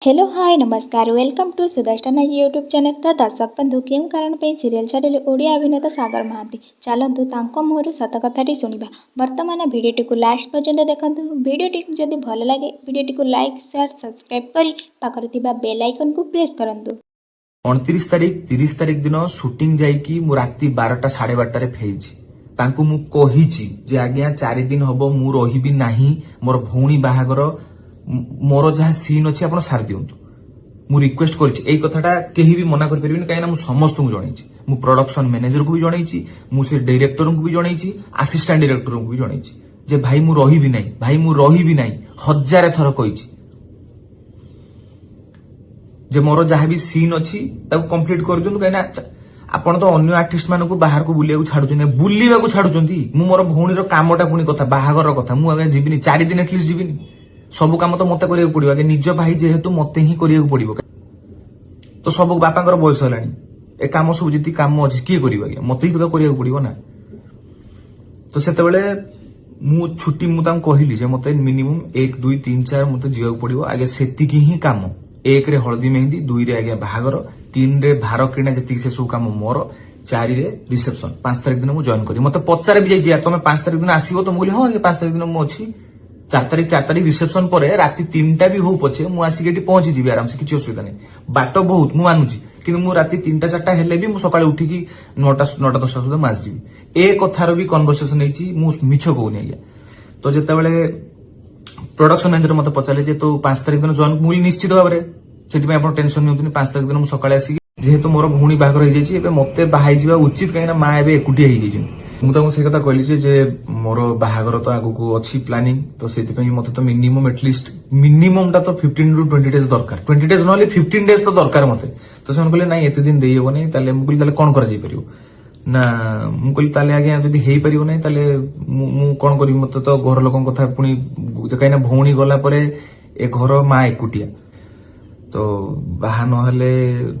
Hello hi नमस्कार welcome to Sudarshan YouTube channel. तो दर्शक बंधु क्यों कारण पे सीरियल छाड़िले ओडिया अभिनेता सागर महांती चलतु तांको मुहरु सत कथाटी शुणा। वर्तमान भिडियोटी को लास्ट पर्यंत देखूँ। भिडियोटी जदि भल लगे भिडियोटी को लाइक शेयर सब्सक्राइब करी पाखरे थिबा बेल आइकन को प्रेस करंतु। 29 तारिख 30 तारिख दिन सुटिंग जाइकी मु राति 12टा 12:30 फेरिछि। तांकु मु कहिछि जे आज्ञा 4 दिन हबो मु रहिबि नाही, मोर भौणी बाहागर मोर जहाँ सीन अछि आपण सार दियंतु। मु रिक्वेस्ट करछि एई कथाटा केही भी मना कर परिबिन, काहे ना मु समस्त को जणैछि। मु प्रोडक्शन मैनेजर को भी जणैछि, मु से डायरेक्टर को भी जणैछि, असिस्टेंट डायरेक्टर को भी जणैछि जे भाई मु रहिबि नाही, भाई मु रहिबि नाही। हजार थर कहिछि जे मोर जहाँ भी सीन अच्छी कंप्लीट कर दियंतु, कहीं आपण तो अन्य आर्टिस्ट मानक बाहर को बुलिया छाड़ुंट मु मोर भौणी कामटा पुणी कथा बाहागर कथा मु आगे जीविनी 4 दिन एटलिस्ट जीविनी। सब काम तो मत करिया पड़िबो, आगे निज भाई जेहेतु मते ही करिया पड़िबो। तो सब बापांकर बयस हलानी ए काम सब जिति काम अछि किए करिबो, आगे मते ही तो करिया पड़िबो ना। तो सेते बेले मु छुट्टी मु तां कहिली जे मते मिनिमम 1 2 3 4 मते जिया पड़िबो। आगे सेति की ही काम 1 रे हळदी मेहंदी, 2 रे आगे बाहागर, 3 रे भार किणा जति से सब काम मोर, 4 रे रिसेप्शन। 5 तारिख दिन मु जॉइन करी। मते पचारे भी जाई तमे 5 तारिख दिन आसीबो तो मु बोली हां ये 5 तारिख दिन मु अछि। 4 तारिख रिसेप्शन पर राति 3टा भी हो पछे मु आसी गेटी पहुंची जीबी आराम से, किछि असुविधा नहीं। बाट बहुत मु मानुची किंतु मु राति 3टा 4टा हेले भी मु सकाळे उठी की 9टा 10टा सुधा मास जीबी। ए कथार भी कन्वर्सेशन हेची, मु मिछ कहूनी आज्ञा। तो जेते बेले प्रोडक्शन मैनेजर मते पचाले जे तो 5 तारिख दिन जॉइन मु निश्चित भाबरे सेति आपण टेंशन निउतनी। 5 तारिख दिन मु सकाळे आसी जेहेतु मोर भौणी बाहागर हो जाइए मते बाहाई जीवा उचित, कहीं माँ एवं एकुटिया हो जाइए। मुझे से कथा कहली जे मोर बाहागर तो आगु को अच्छी प्लानिंग, तो से मत तो मिनिमम एटलिस्ट मिनिमम टा तो 15 टू 20 डेज दरकार। 20 डेज ना 15 डेज तो दरकार मते। तो से कहले नाई एते दिन देई हेबो नै, ताले मु कहली कोन करा जाई परियो ना। मु कहली ताले आगे जदी हेई परियो नै ताले मु कोन करी, मते तो घर लोकन कथा पुनी कहीं भौणी गला परे ए घर माँ एकुटिया, तो बाहा नहले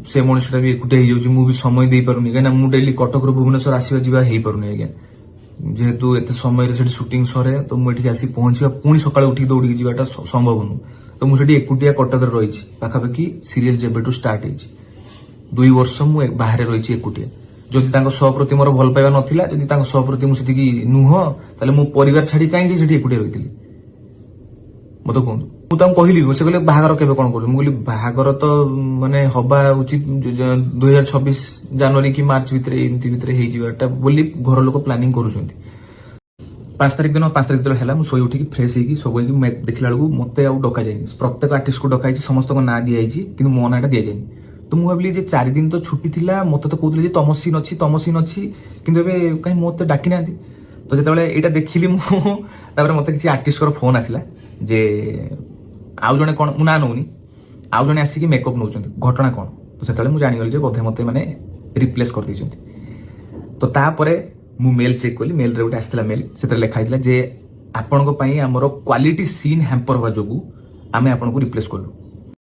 से मनुष्यटा भी एकुटे हो जाउछि। मु भी समय दे पारुनी, कहीं मु डेली कटक रो भुवनेश्वर आसीबा जीवा हेई पारुनी आज्ञा। जेहेतु एते समय रे सेठी शूटिंग सरे तो मु एठी आसी पहुंचिबा पुणी सकाळे उठी दौड़ी जीवाटा संभव नु। तो मु सेठी एकुटिया कटक रे रहिछि पाखापाखि सीरियल जेबेटू स्टार्ट हेछि 2 वर्ष मु बाहर रहिछि एकुटिया। जदि तांको सह प्रति मोर भल पाइबा नथिला, जदि तांको सह प्रति मु सेठी नुह, ताले मु परिवार छाडी काई जे सेठी एकुटिया रहिथिली मत कहूँ। मुझे कहली से कहले बाहागर केबे कोन करू, मु कहली बाहागर तो माने हबा उचित 2026 जनवरी की मार्च भितर एंती भितर हे जीवाटा बोली घर लोक प्लानिंग करूछंती। 5 तारिख दिन हैला मु सोई उठी की फ्रेश हेकी सब होई देखला बेलू मते आ डका जाइनी। प्रत्येक आर्टिस्ट को डकाई समस्त को ना दिया जाइछि किंतु मो नाटा दिया जाइनी। तो मु भाबली जे 4 दिन तो छुट्टी थिला, मते तो कहउतले जे तम सीन अछि किंतु एबे काई मते डाकी नांती। तो जेते बेले एटा देखिली मु तापर मते किछि आर्टिस्ट को फोन आसिला जे आउ जने कोन मु ना नउनी, आउ जने आसी की मेकअप नउचंती, घटना कोन। तो सेतले मु जानि गली जे बोधे मते माने रिप्लेस कर दैचंती। तो तापरे मु मेल चेक कली, मेल रे उठे आस्थिला मेल सेतरे लेखा आइतला जे आपनको पई हमरो क्वालिटी सीन हैम्पर होवा जोगु आमे आपनको रिप्लेस करलु।